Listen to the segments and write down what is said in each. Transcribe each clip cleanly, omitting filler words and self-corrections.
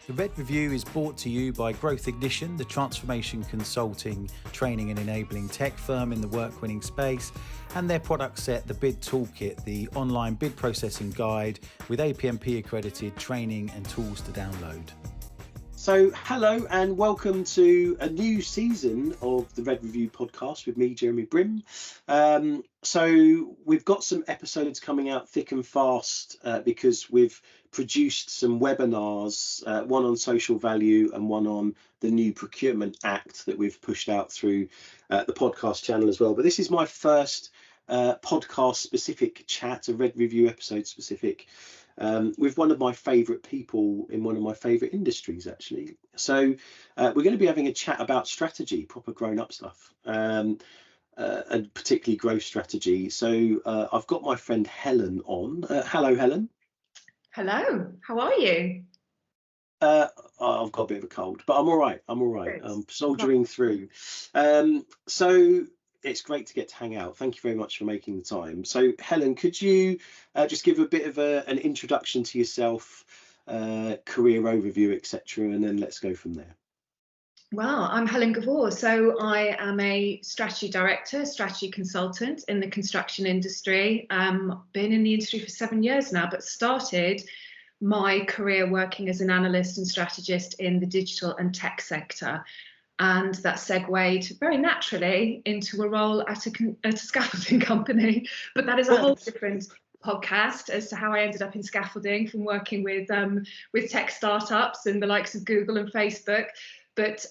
The Red Review is brought to you by Growth Ignition, the transformation consulting, training and enabling tech firm in the work-winning space, and their product set, the Bid Toolkit, the online bid processing guide with APMP accredited training and tools to download. So hello and welcome to a new season of the Red Review podcast with me, Jeremy Brim. So we've got some episodes coming out thick and fast because we've produced some webinars, one on social value and one on the new Procurement Act that we've pushed out through the podcast channel as well. But this is my first podcast specific chat, a Red Review episode specific, with one of my favourite people in one of my favourite industries, actually. So we're going to be having a chat about strategy, proper grown-up stuff, and particularly growth strategy. So I've got my friend Helen on. Hello, Helen. Hello, how are you? I've got a bit of a cold, but I'm all right. I'm soldiering through. So it's great to get to hang out. Thank you very much for making the time. So Helen, could you just give a bit of an introduction to yourself, career overview, etc., and then let's go from there. Well, I'm Helen Gawor. So I am a strategy director, strategy consultant in the construction industry. Been in the industry for 7 years now, but started my career working as an analyst and strategist in the digital and tech sector. And that segued very naturally into a role at a scaffolding company. But that is a whole different podcast as to how I ended up in scaffolding from working with tech startups and the likes of Google and Facebook. But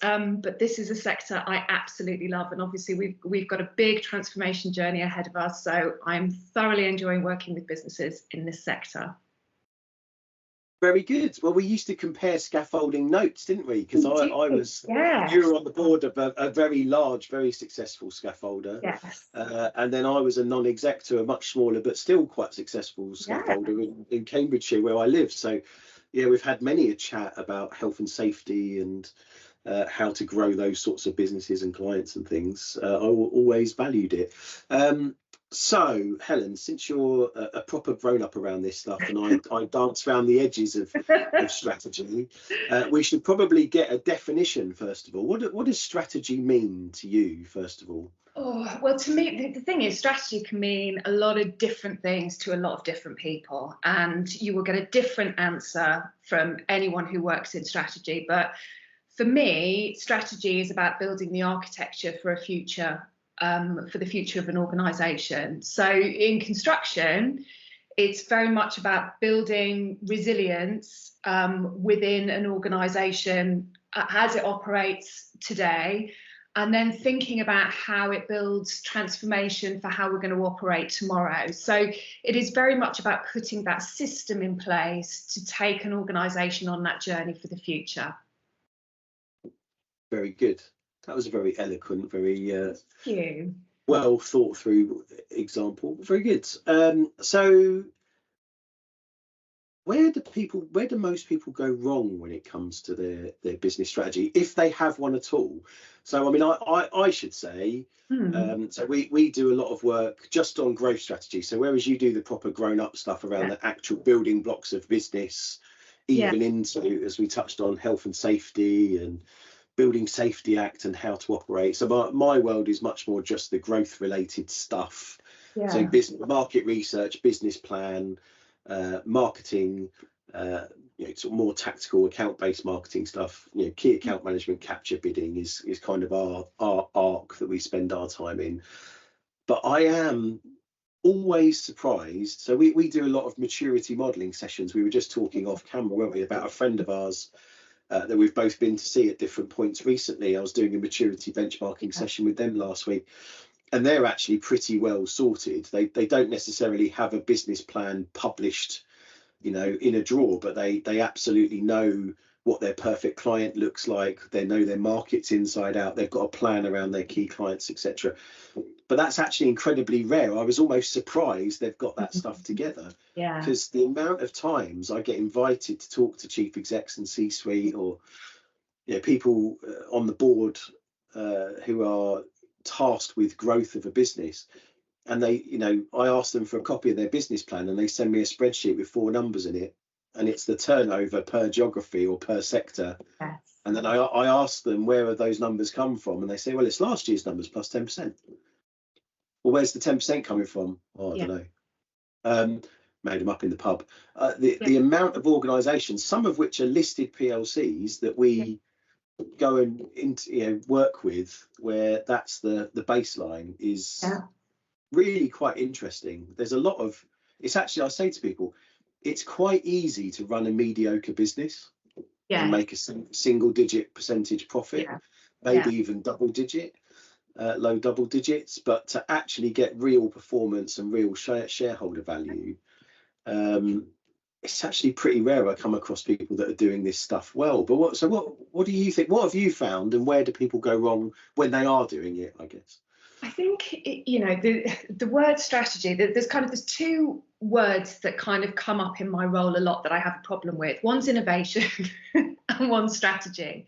this is a sector I absolutely love, and obviously we've got a big transformation journey ahead of us. So I'm thoroughly enjoying working with businesses in this sector. Very good. Well, we used to compare scaffolding notes, didn't we? Because I was, yes. You were on the board of a very large, very successful scaffolder. Yes. And then I was a non-exec to a much smaller, but still quite successful scaffolder in Cambridgeshire, where I live. So, yeah, we've had many a chat about health and safety and how to grow those sorts of businesses and clients and things. I always valued it. So, Helen, since you're a proper grown-up around this stuff and I dance around the edges of strategy, we should probably get a definition, first of all. What does strategy mean to you, first of all? Oh, well, to me, the thing is, strategy can mean a lot of different things to a lot of different people, and you will get a different answer from anyone who works in strategy. But for me, strategy is about building the architecture for a future, for the future of an organisation. So in construction, it's very much about building resilience within an organisation as it operates today, and then thinking about how it builds transformation for how we're going to operate tomorrow. So it is very much about putting that system in place to take an organisation on that journey for the future. Very good. That was a very eloquent, very well thought through example. Very good. So where do most people go wrong when it comes to their business strategy, if they have one at all? So I mean, I should say, so we do a lot of work just on growth strategy. So whereas you do the proper grown-up stuff around the actual building blocks of business, even into, as we touched on, health and safety and Building Safety Act and how to operate. So my world is much more just the growth related stuff. So business, market research, business plan, marketing, sort of more tactical account based marketing stuff. Key account management, capture bidding is kind of our arc that we spend our time in. But I am always surprised. So we do a lot of maturity modeling sessions. We were just talking off camera, weren't we, about a friend of ours that we've both been to see at different points recently. I was doing a maturity benchmarking session with them last week, and they're actually pretty well sorted. They don't necessarily have a business plan published, in a drawer, but they absolutely know what their perfect client looks like. They know their markets inside out. They've got a plan around their key clients, etc. But that's actually incredibly rare. I was almost surprised they've got that stuff together. Because the amount of times I get invited to talk to chief execs and C-suite, or people on the board who are tasked with growth of a business, and they, I ask them for a copy of their business plan, and they send me a spreadsheet with 4 numbers in it, and it's the turnover per geography or per sector. Yes. And then I ask them, where have those numbers come from? And they say, well, it's last year's numbers plus 10%. Well, where's the 10% coming from? Oh, I don't know. Made them up in the pub. The amount of organisations, some of which are listed PLCs that we go and work with, where that's the baseline, is really quite interesting. There's a lot of, it's actually, I say to people, it's quite easy to run a mediocre business and make a single digit percentage profit, maybe even double digit, low double digits, but to actually get real performance and real shareholder value, it's actually pretty rare. I come across people that are doing this stuff well. But what do you think? What have you found, and where do people go wrong when they are doing it, I guess? I think, the word strategy, there's two words that kind of come up in my role a lot that I have a problem with. One's innovation and one's strategy,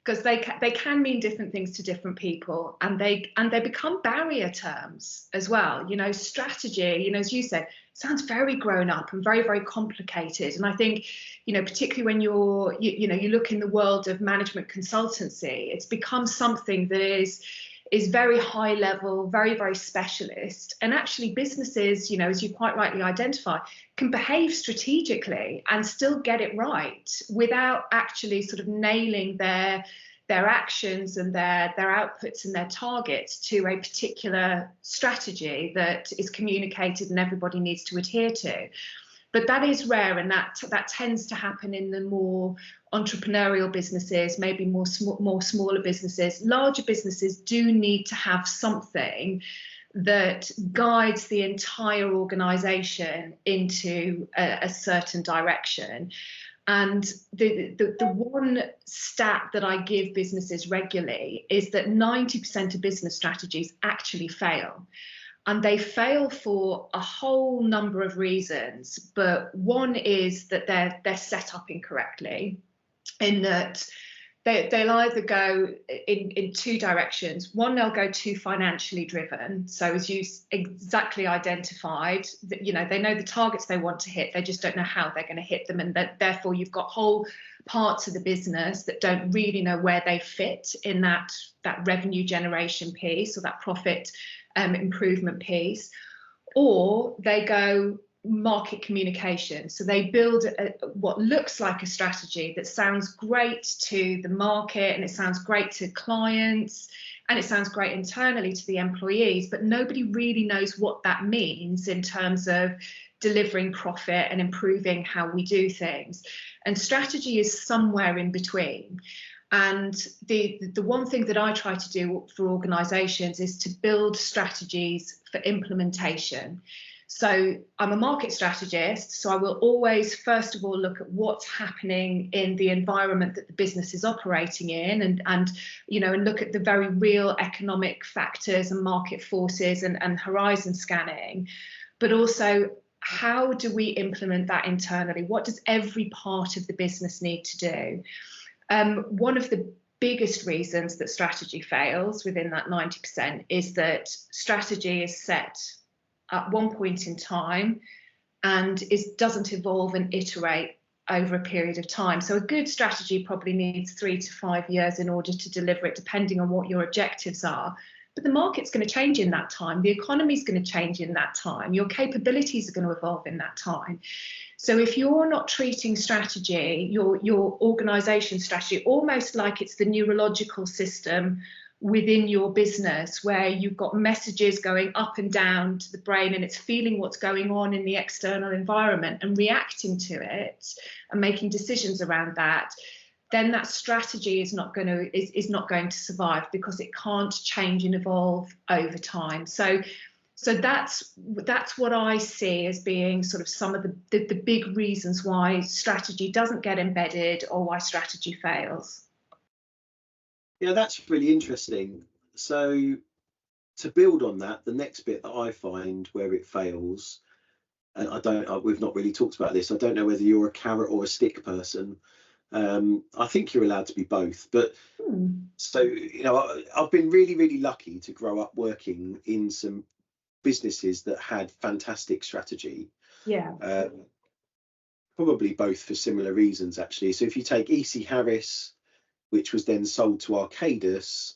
because they can mean different things to different people, and they become barrier terms as well. Strategy, as you said, sounds very grown up and very, very complicated. And I think, particularly when you look in the world of management consultancy, it's become something that is very high level, very, very specialist. And actually businesses, as you quite rightly identify, can behave strategically and still get it right without actually sort of nailing their actions and their outputs and their targets to a particular strategy that is communicated and everybody needs to adhere to. But that is rare, and that tends to happen in the more entrepreneurial businesses, maybe more smaller businesses. Larger businesses do need to have something that guides the entire organisation into a certain direction. And the one stat that I give businesses regularly is that 90% of business strategies actually fail. And they fail for a whole number of reasons, but one is that they're set up incorrectly, in that they'll either go in two directions. One, they'll go too financially driven. So as you exactly identified, they know the targets they want to hit, they just don't know how they're going to hit them, and that therefore you've got whole parts of the business that don't really know where they fit in that revenue generation piece or that profit improvement piece. Or they go market communication. So they build what looks like a strategy that sounds great to the market, and it sounds great to clients, and it sounds great internally to the employees, but nobody really knows what that means in terms of delivering profit and improving how we do things. And strategy is somewhere in between. And the one thing that I try to do for organisations is to build strategies for implementation. So I'm a market strategist, so I will always, first of all, look at what's happening in the environment that the business is operating in, and look at the very real economic factors and market forces and horizon scanning. But also, how do we implement that internally? What does every part of the business need to do? One of the biggest reasons that strategy fails within that 90% is that strategy is set at one point in time and doesn't evolve and iterate over a period of time. So a good strategy probably needs 3 to 5 years in order to deliver it, depending on what your objectives are. But the market's going to change in that time. The economy is going to change in that time. Your capabilities are going to evolve in that time. So if you're not treating strategy, your organisation strategy, almost like it's the neurological system within your business, where you've got messages going up and down to the brain, and it's feeling what's going on in the external environment and reacting to it and making decisions around that, then that strategy is not going to survive, because it can't change and evolve over time. So that's what I see as being sort of some of the big reasons why strategy doesn't get embedded, or why strategy fails. Yeah, that's really interesting. So to build on that, the next bit that I find where it fails, and we've not really talked about this, I don't know whether you're a carrot or a stick person. I think you're allowed to be both, but so I've been really, really lucky to grow up working in some businesses that had fantastic strategy. probably both for similar reasons, actually. So if you take EC Harris, which was then sold to Arcadis,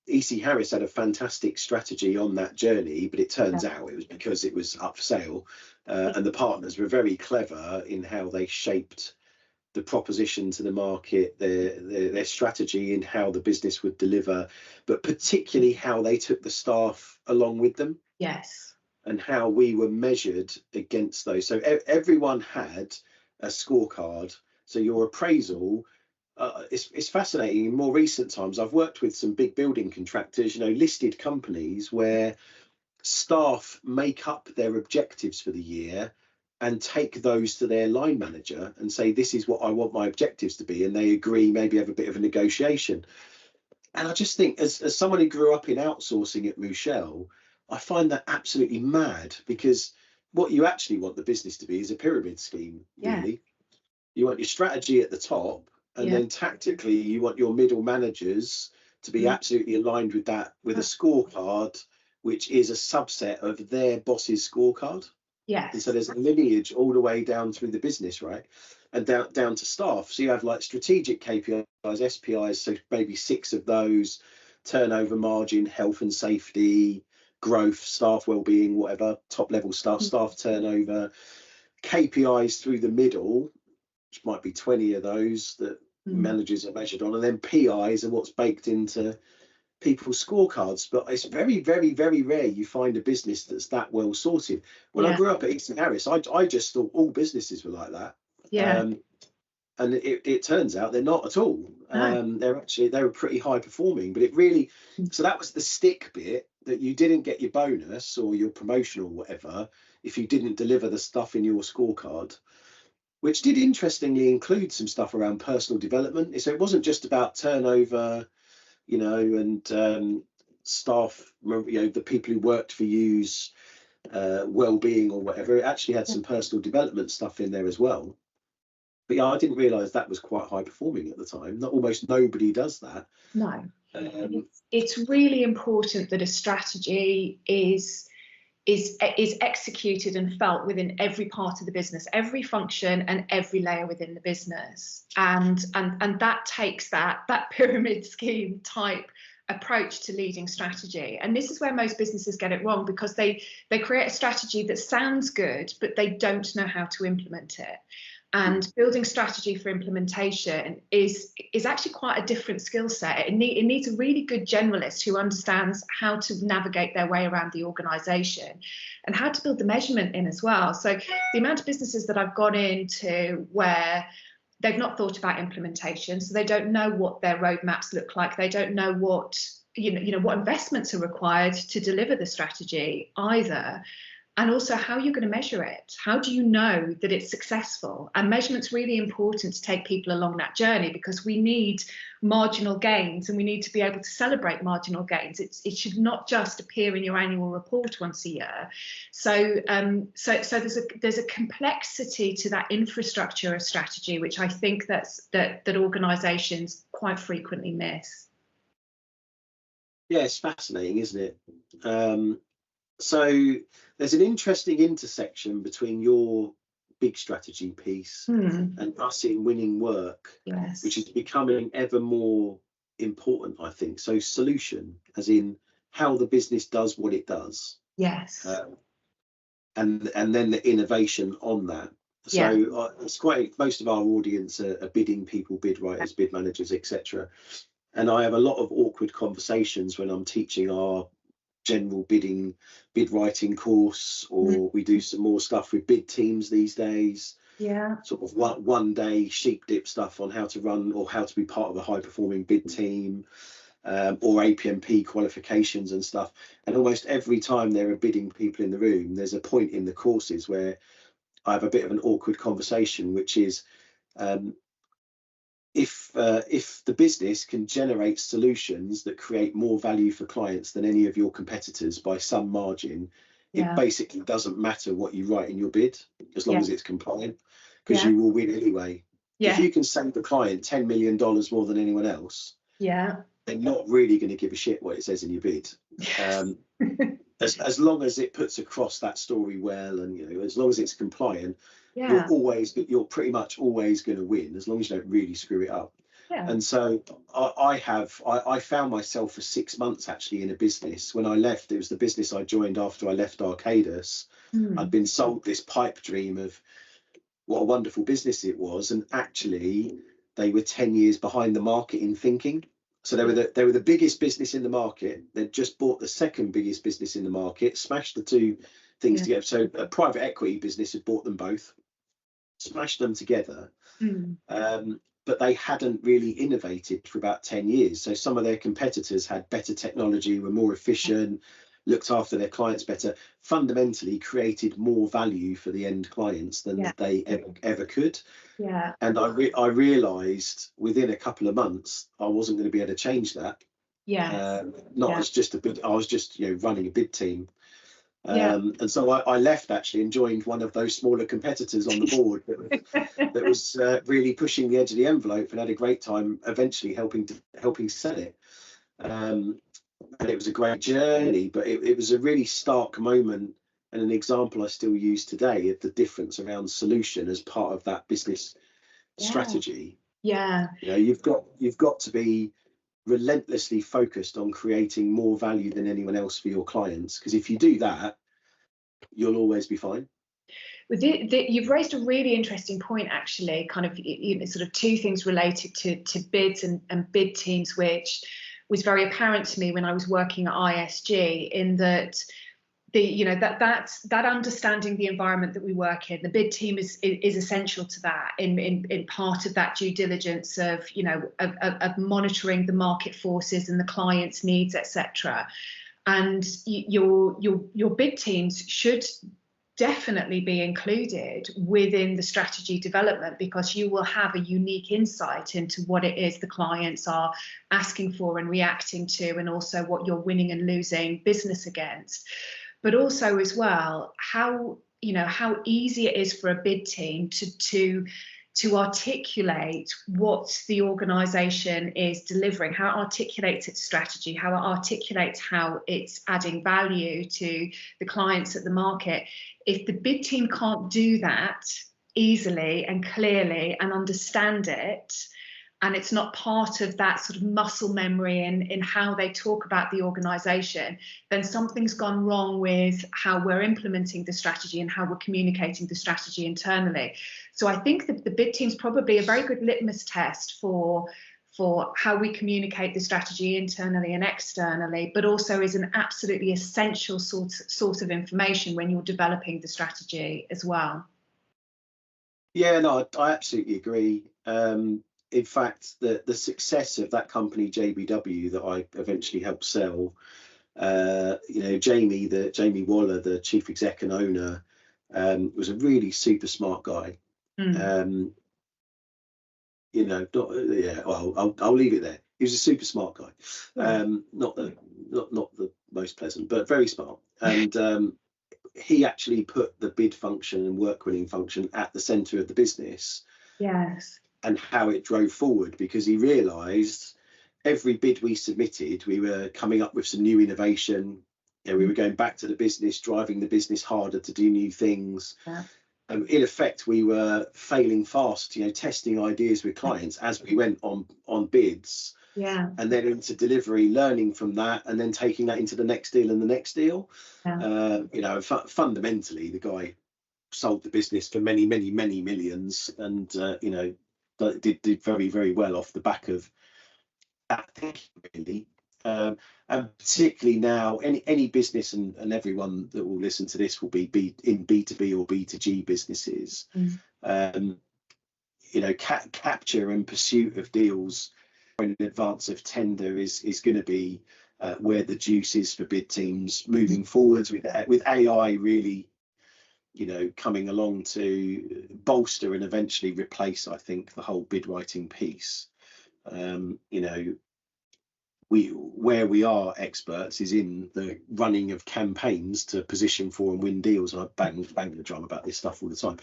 EC Harris had a fantastic strategy on that journey, but it turns out it was because it was up for sale, and the partners were very clever in how they shaped the proposition to the market, their strategy in how the business would deliver, but particularly how they took the staff along with them. Yes. And how we were measured against those. So everyone had a scorecard. So your appraisal, it's fascinating. In more recent times, I've worked with some big building contractors, listed companies where staff make up their objectives for the year and take those to their line manager and say, this is what I want my objectives to be. And they agree, maybe have a bit of a negotiation. And I just think, as someone who grew up in outsourcing at Mouchel, I find that absolutely mad, because what you actually want the business to be is a pyramid scheme, really. You want your strategy at the top, and then tactically you want your middle managers to be absolutely aligned with that, with a scorecard which is a subset of their boss's scorecard. Yes. And so there's a lineage all the way down through the business, right? And down to staff. So you have like strategic KPIs, SPIs, so maybe 6 of those: turnover, margin, health and safety, growth, staff well-being, whatever, top level staff turnover. KPIs through the middle, which might be 20 of those that managers are measured on, and then PIs are what's baked into people's scorecards. But it's very, very, very rare you find a business that's that well sorted. When I grew up at Easton Harris, I just thought all businesses were like that. And it turns out they're not at all. They were pretty high performing, but it really, so that was the stick bit, that you didn't get your bonus or your promotion or whatever if you didn't deliver the stuff in your scorecard, which did interestingly include some stuff around personal development. So it wasn't just about turnover, and staff, the people who worked for you's well-being or whatever. It actually had some personal development stuff in there as well. But yeah, I didn't realise that was quite high performing at the time. Almost nobody does that. No. It's really important that a strategy is executed and felt within every part of the business, every function and every layer within the business. And that takes that pyramid scheme type approach to leading strategy. And this is where most businesses get it wrong, because they create a strategy that sounds good, but they don't know how to implement it. And building strategy for implementation is actually quite a different skill set. It needs a really good generalist who understands how to navigate their way around the organisation and how to build the measurement in as well. So the amount of businesses that I've gone into where they've not thought about implementation, so they don't know what their roadmaps look like, they don't know what what investments are required to deliver the strategy either. And also how you're going to measure it. How do you know that it's successful? And measurement's really important to take people along that journey, because we need marginal gains and we need to be able to celebrate marginal gains. It should not just appear in your annual report once a year. So there's a complexity to that infrastructure of strategy, which I think that organisations quite frequently miss. Yeah, it's fascinating, isn't it? So there's an interesting intersection between your big strategy piece and us in winning work, which is becoming ever more important, I think. So solution, as in how the business does what it does. Yes. And then the innovation on that. So it's quite, most of our audience are bidding people, bid writers, bid managers, etc. And I have a lot of awkward conversations when I'm teaching our general bid writing course, or we do some more stuff with bid teams these days. Sort of one day sheep dip stuff on how to run or how to be part of a high performing bid team, or APMP qualifications and stuff. And almost every time there are bidding people in the room, there's a point in the courses where I have a bit of an awkward conversation, which is if the business can generate solutions that create more value for clients than any of your competitors by some margin, it basically doesn't matter what you write in your bid, as long as it's compliant, because you will win anyway. If you can save the client $10 million more than anyone else, they're not really going to give a shit what it says in your bid. As long as it puts across that story well, and as long as it's compliant. you're pretty much always going to win as long as you don't really screw it up. And so I found myself for 6 months actually in a business. When I left, it was the business I joined after I left Arcadis. I'd been sold this pipe dream of what a wonderful business it was, and actually they were 10 years behind the market in thinking. So they were the biggest business in the market. They'd just bought the second biggest business in the market, smashed the two things together. So a private equity business had bought them both, smashed them together. But they hadn't really innovated for about 10 years. So some of their competitors had better technology, were more efficient, looked after their clients better, fundamentally created more value for the end clients than they ever could. And I realized within a couple of months I wasn't going to be able to change that. As just a bid, I was just running a bid team. And so I left actually and joined one of those smaller competitors on the board that was really pushing the edge of the envelope, and had a great time eventually helping sell it. And it was a great journey, but it was a really stark moment and an example I still use today of the difference around solution as part of that business strategy. You've got to be relentlessly focused on creating more value than anyone else for your clients, because if you do that, you'll always be fine. You've raised a really interesting point, actually, kind of sort of two things related to bids and bid teams, which was very apparent to me when I was working at ISG, in that that understanding the environment that we work in, the bid team is essential to that, in part of that due diligence of of monitoring the market forces and the client's needs, etc. And your bid teams should definitely be included within the strategy development, because you will have a unique insight into what it is the clients are asking for and reacting to, and also what you're winning and losing business against. But also as well, how easy it is for a bid team to articulate what the organisation is delivering, how it articulates its strategy, how it articulates how it's adding value to the clients at the market. If the bid team can't do that easily and clearly and understand it, and it's not part of that sort of muscle memory in how they talk about the organisation, then something's gone wrong with how we're implementing the strategy and how we're communicating the strategy internally. So I think that the bid team's probably a very good litmus test for how we communicate the strategy internally and externally, but also is an absolutely essential source of information when you're developing the strategy as well. Yeah, no, I absolutely agree. In fact, the success of that company, JBW, that I eventually helped sell, Jamie Waller, the chief exec and owner, was a really super smart guy. I'll leave it there. He was a super smart guy. Not the most pleasant, but very smart. And he actually put the bid function and work winning function at the center of the business. And how it drove forward, because he realized every bid we submitted, we were coming up with some new innovation. We were going back to the business, driving the business harder to do new things. In effect, we were failing fast, testing ideas with clients as we went on bids, and then into delivery, learning from that, and then taking that into the next deal and the next deal. Fundamentally, the guy sold the business for many millions, and did very, very well off the back of that thinking, really. And particularly now, any business and everyone that will listen to this will be in B2B or B2G businesses. Capture and pursuit of deals in advance of tender is going to be where the juice is for bid teams moving forwards, with AI really coming along to bolster and eventually replace, I think, the whole bid writing piece. Where we are experts is in the running of campaigns to position for and win deals. And I bang the drum about this stuff all the time,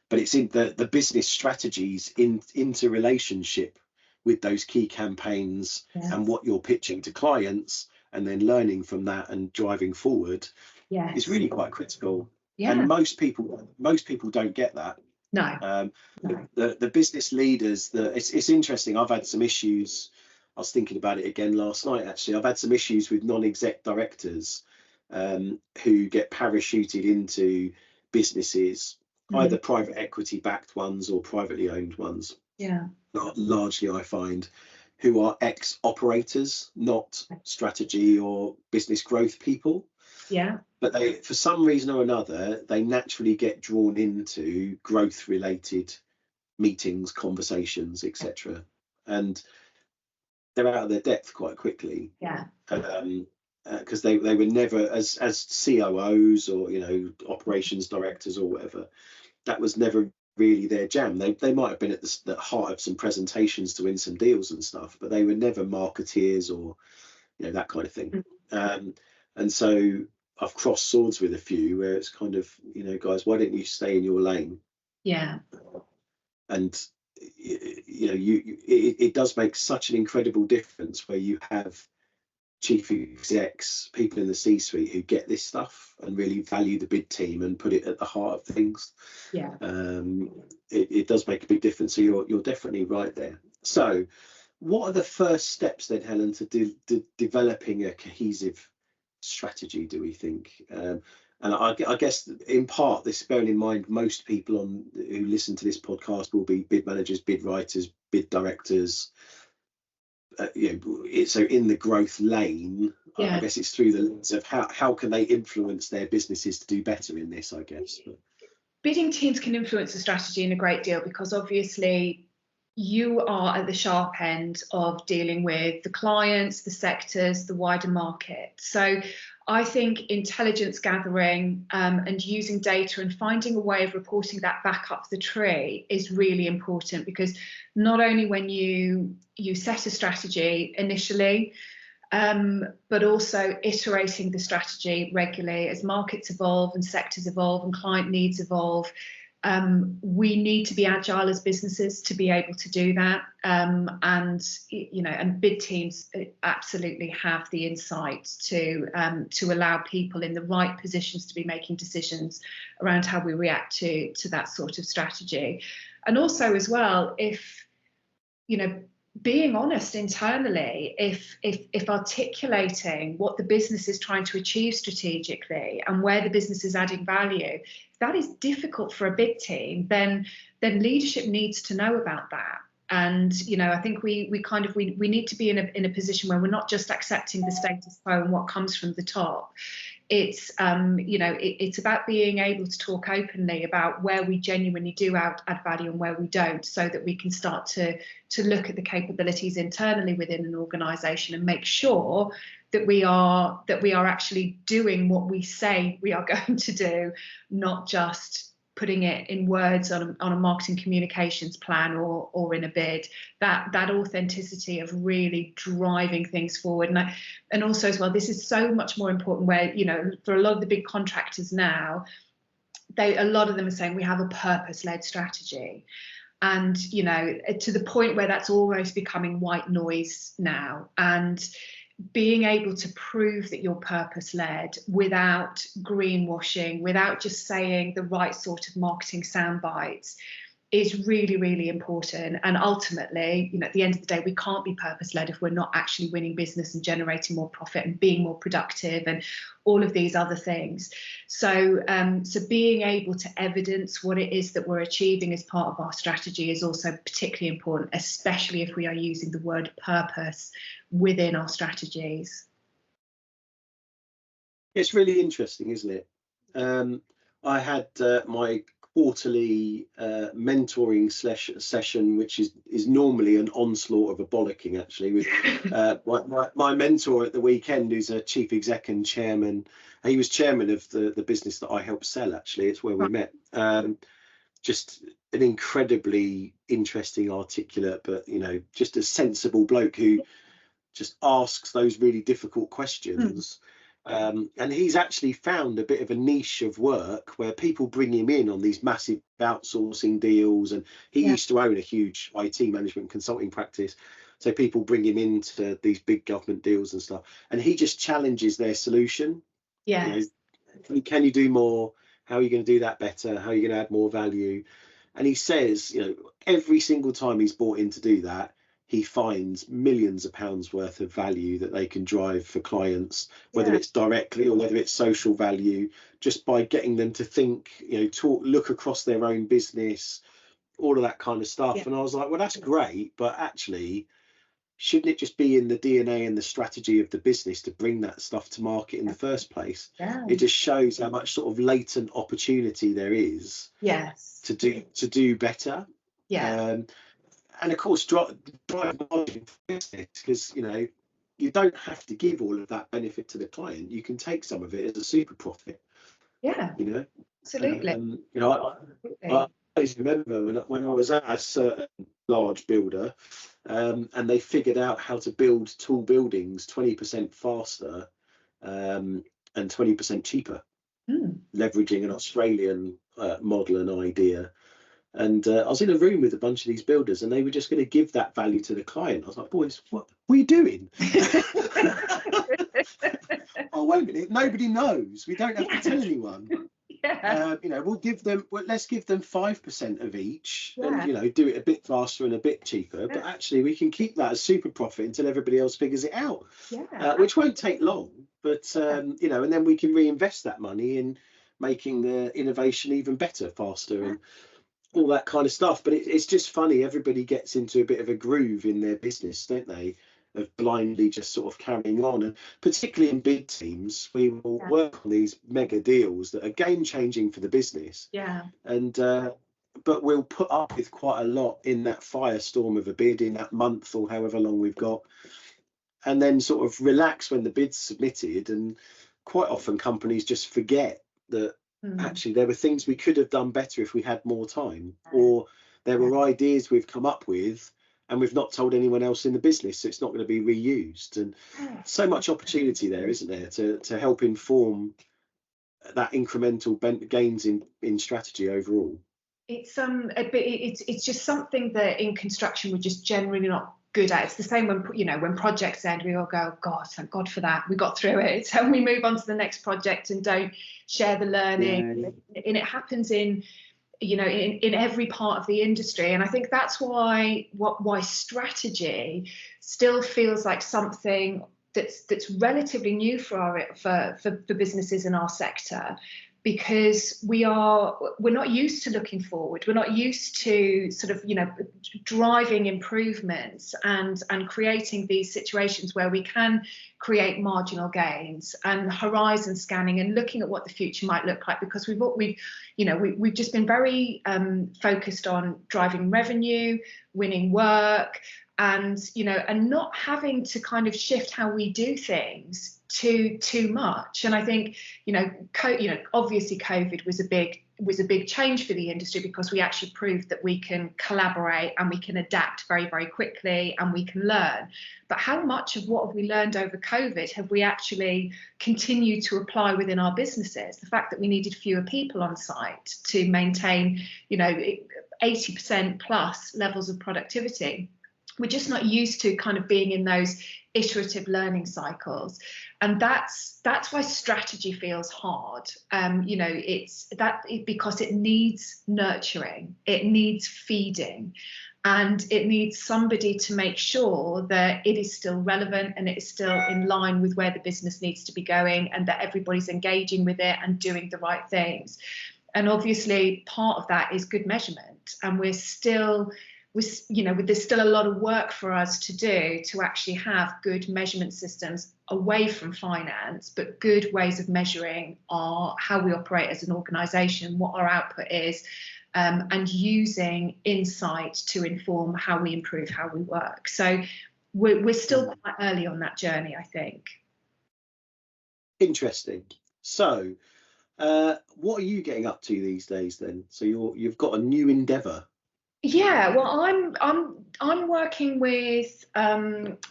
but it's in the business strategies into relationship with those key campaigns and what you're pitching to clients, and then learning from that and driving forward is really quite critical. And most people don't get that. No. The business leaders, it's interesting. I've had some issues. I was thinking about it again last night, actually. I've had some issues with non-exec directors who get parachuted into businesses, either private equity backed ones or privately owned ones. Yeah. Largely, I find, who are ex-operators, not strategy or business growth people. Yeah. But they, for some reason or another, they naturally get drawn into growth-related meetings, conversations, etc., and they're out of their depth quite quickly. Yeah. Because they were never, as COOs or operations directors or whatever, that was never really their jam. They might have been at the heart of some presentations to win some deals and stuff, but they were never marketeers or that kind of thing. And so I've crossed swords with a few where it's kind of, guys, why don't you stay in your lane? Yeah. And it does make such an incredible difference where you have chief execs, people in the C-suite who get this stuff and really value the bid team and put it at the heart of things. Yeah. It does make a big difference. So you're definitely right there. So what are the first steps then, Helen, to developing a cohesive strategy, do we think? And I guess in part, this, bearing in mind, most people who listen to this podcast will be bid managers, bid writers, bid directors. So in the growth lane, I guess it's through the lens of how can they influence their businesses to do better in this, I guess. Bidding teams can influence the strategy in a great deal because obviously you are at the sharp end of dealing with the clients, the sectors, the wider market. So I think intelligence gathering and using data and finding a way of reporting that back up the tree is really important, because not only when you set a strategy initially, but also iterating the strategy regularly as markets evolve and sectors evolve and client needs evolve. We need to be agile as businesses to be able to do that, and bid teams absolutely have the insight to allow people in the right positions to be making decisions around how we react to that sort of strategy. And also as well, if being honest internally, if articulating what the business is trying to achieve strategically and where the business is adding value, if that is difficult for a bid team, then leadership needs to know about that. And I think we need to be in a position where we're not just accepting the status quo and what comes from the top. It's it's about being able to talk openly about where we genuinely do add value and where we don't, so that we can start to look at the capabilities internally within an organisation and make sure that we are actually doing what we say we are going to do, not just putting it in words on a marketing communications plan or in a bid. That authenticity of really driving things forward. And also as well, this is so much more important where, for a lot of the big contractors now, a lot of them are saying we have a purpose-led strategy. And, to the point where that's almost becoming white noise now. And being able to prove that you're purpose-led without greenwashing, without just saying the right sort of marketing sound bites, is really, really important. And ultimately, at the end of the day, we can't be purpose-led if we're not actually winning business and generating more profit and being more productive and all of these other things. So being able to evidence what it is that we're achieving as part of our strategy is also particularly important, especially if we are using the word purpose within our strategies. It's really interesting, isn't it? I had my quarterly mentoring session, which is normally an onslaught of a bollocking, actually, with my mentor at the weekend, who's a chief exec and chairman. He was chairman of the business that I helped sell, actually. It's where we met. Just an incredibly interesting, articulate, but just a sensible bloke who just asks those really difficult questions. And he's actually found a bit of a niche of work where people bring him in on these massive outsourcing deals. And he used to own a huge IT management consulting practice. So people bring him into these big government deals and stuff. And he just challenges their solution. Yeah. Can you do more? How are you going to do that better? How are you going to add more value? And he says, you know, every single time he's bought in to do that, he finds millions of pounds worth of value that they can drive for clients, whether it's directly or whether it's social value, just by getting them to think, you know, talk, look across their own business, all of that kind of stuff. And I was like, well, that's great, but actually, shouldn't it just be in the DNA and the strategy of the business to bring that stuff to market in the first place? It just shows how much sort of latent opportunity there is to do better. And of course, drive margin for business, because, you know, you don't have to give all of that benefit to the client. You can take some of it as a super profit. You know, absolutely. You know, I always remember when I was at a certain large builder, and they figured out how to build tall buildings 20% faster and 20% cheaper, leveraging an Australian model and idea. And I was in a room with a bunch of these builders, and they were just going to give that value to the client. I was like, boys, what are you doing? Oh, wait a minute, nobody knows. We don't have to tell anyone. You know, let's give them 5% of each, and, you know, do it a bit faster and a bit cheaper. But actually, we can keep that as super profit until everybody else figures it out, which won't take long. But you know, and then we can reinvest that money in making the innovation even better, faster, and all that kind of stuff. But it's just funny. Everybody gets into a bit of a groove in their business, don't they? Of blindly just sort of carrying on. And particularly in big teams, we will work on these mega deals that are game changing for the business. And but we'll put up with quite a lot in that firestorm of a bid in that month or however long we've got, and then sort of relax when the bid's submitted. And quite often companies just forget that actually there were things we could have done better if we had more time, or there were ideas we've come up with and we've not told anyone else in the business, so it's not going to be reused. And so much opportunity there, isn't there, to help inform that incremental gains in strategy overall. It's just something that in construction we're just generally not good at. It's the same when, you know, when projects end, we all go, God, thank God for that, we got through it. So we move on to the next project and don't share the learning. And it happens in, you know, in every part of the industry. And I think that's why strategy still feels like something that's relatively new for businesses in our sector, because we're not used to looking forward. We're not used to sort of, you know, driving improvements and creating these situations where we can create marginal gains and horizon scanning and looking at what the future might look like, because we've just been very focused on driving revenue, winning work, and, you know, and not having to kind of shift how we do things too much. And I think, you know, obviously COVID was a big change for the industry, because we actually proved that we can collaborate and we can adapt very, very quickly and we can learn. But how much of what have we learned over COVID have we actually continued to apply within our businesses? The fact that we needed fewer people on site to maintain, you know, 80% plus levels of productivity. We're just not used to kind of being in those iterative learning cycles, and that's why strategy feels hard. You know, because it needs nurturing, it needs feeding, and it needs somebody to make sure that it is still relevant and it is still in line with where the business needs to be going, and that everybody's engaging with it and doing the right things. And obviously part of that is good measurement, and there's still a lot of work for us to do to actually have good measurement systems away from finance, but good ways of measuring how we operate as an organisation, what our output is, and using insight to inform how we improve how we work. So we're still quite early on that journey, I think. Interesting. So what are you getting up to these days then? So you've got a new endeavour. Yeah, well, I'm working with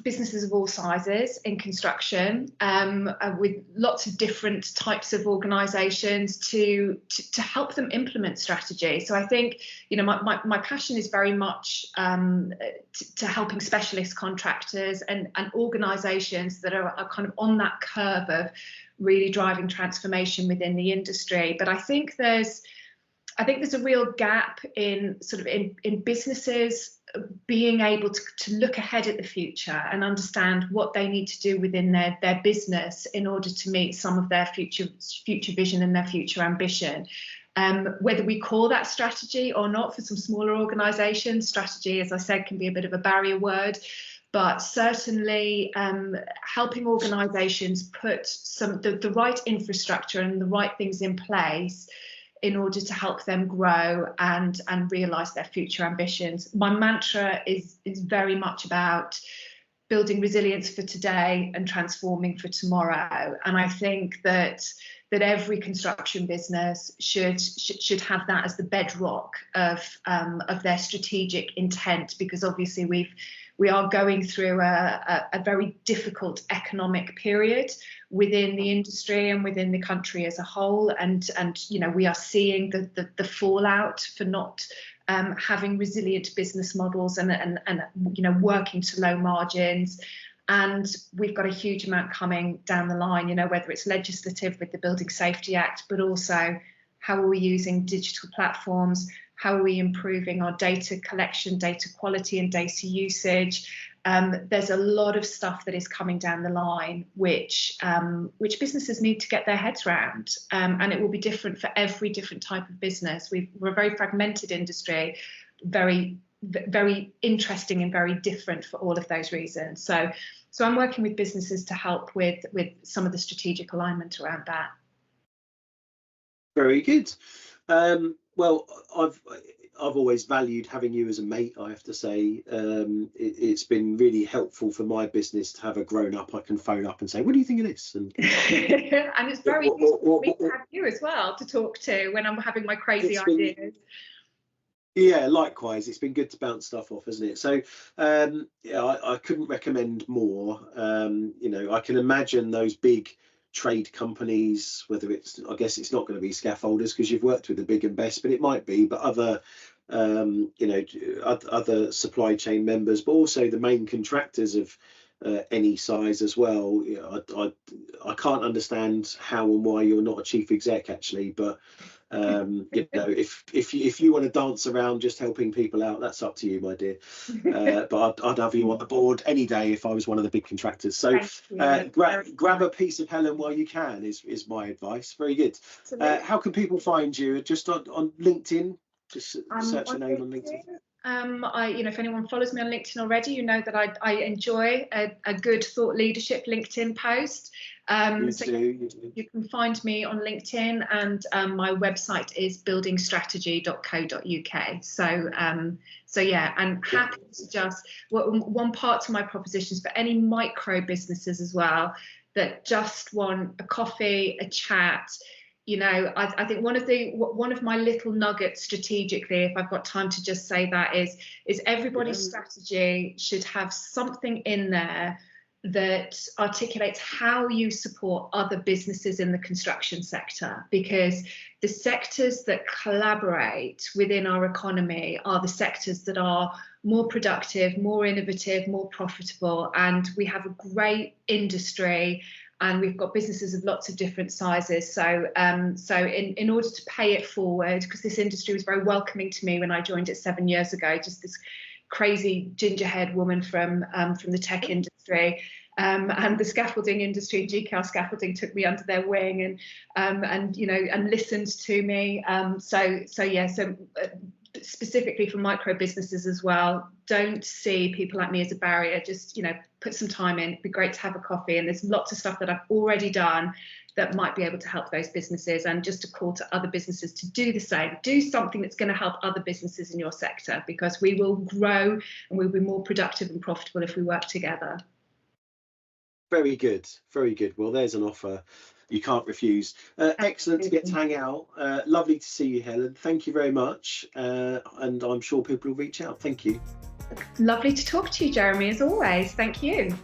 businesses of all sizes in construction, with lots of different types of organisations to help them implement strategy. So I think, you know, my passion is very much to helping specialist contractors and organisations that are kind of on that curve of really driving transformation within the industry. But I think there's I think there's a real gap in sort of in businesses being able to look ahead at the future and understand what they need to do within their business in order to meet some of their future vision and their future ambition. Whether we call that strategy or not, for some smaller organisations, strategy, as I said, can be a bit of a barrier word. But certainly helping organisations put the right infrastructure and the right things in place in order to help them grow and realise their future ambitions. My mantra is very much about building resilience for today and transforming for tomorrow. And I think that every construction business should have that as the bedrock of their strategic intent, because obviously we are going through a very difficult economic period within the industry and within the country as a whole, and we are seeing the fallout for not having resilient business models and working to low margins. And we've got a huge amount coming down the line, whether it's legislative with the Building Safety Act, but also how are we using digital platforms? How are we improving our data collection, data quality and data usage? There's a lot of stuff that is coming down the line, which businesses need to get their heads around. And it will be different for every different type of business. We're a very fragmented industry, very, very interesting and very different for all of those reasons. So I'm working with businesses to help with some of the strategic alignment around that. Very good. Well, I've always valued having you as a mate, I have to say. It's been really helpful for my business to have a grown up I can phone up and say, what do you think of this? And it's very useful for me to have you as well to talk to when I'm having my crazy ideas. Yeah, likewise. It's been good to bounce stuff off, hasn't it? So I couldn't recommend more. I can imagine those big trade companies, whether it's, I guess it's not going to be scaffolders because you've worked with the big and best, but it might be, but other other supply chain members, but also the main contractors of any size as well. I can't understand how and why you're not a chief exec actually, but if you want to dance around just helping people out, that's up to you, my dear. But I'd have you on the board any day if I was one of the big contractors. So grab a piece of Helen while you can is my advice. Very good. How can people find you? Just on LinkedIn? Just search a name on LinkedIn. If anyone follows me on LinkedIn already, you know that I enjoy a good thought leadership LinkedIn post. You can find me on LinkedIn, and my website is buildingstrategy.co.uk. So yeah, and happy to just one part to my propositions for any micro businesses as well that just want a coffee, a chat. I think one of my little nuggets strategically, if I've got time to just say that, is everybody's strategy should have something in there that articulates how you support other businesses in the construction sector, because the sectors that collaborate within our economy are the sectors that are more productive, more innovative, more profitable, and we have a great industry. And we've got businesses of lots of different sizes. So in order to pay it forward, because this industry was very welcoming to me when I joined it 7 years ago, just this crazy gingerhead woman from the tech industry, and the scaffolding industry, GKR Scaffolding, took me under their wing and listened to me. Specifically for micro businesses as well, don't see people like me as a barrier. Just put some time in. It'd be great to have a coffee, and there's lots of stuff that I've already done that might be able to help those businesses, and just a call to other businesses to do the same. Do something that's going to help other businesses in your sector, because we will grow and we'll be more productive and profitable if we work together. Very good, very good. Well, there's an offer you can't refuse. Excellent to get to hang out. Lovely to see you, Helen. Thank you very much. And I'm sure people will reach out. Thank you. Lovely to talk to you, Jeremy, as always. Thank you.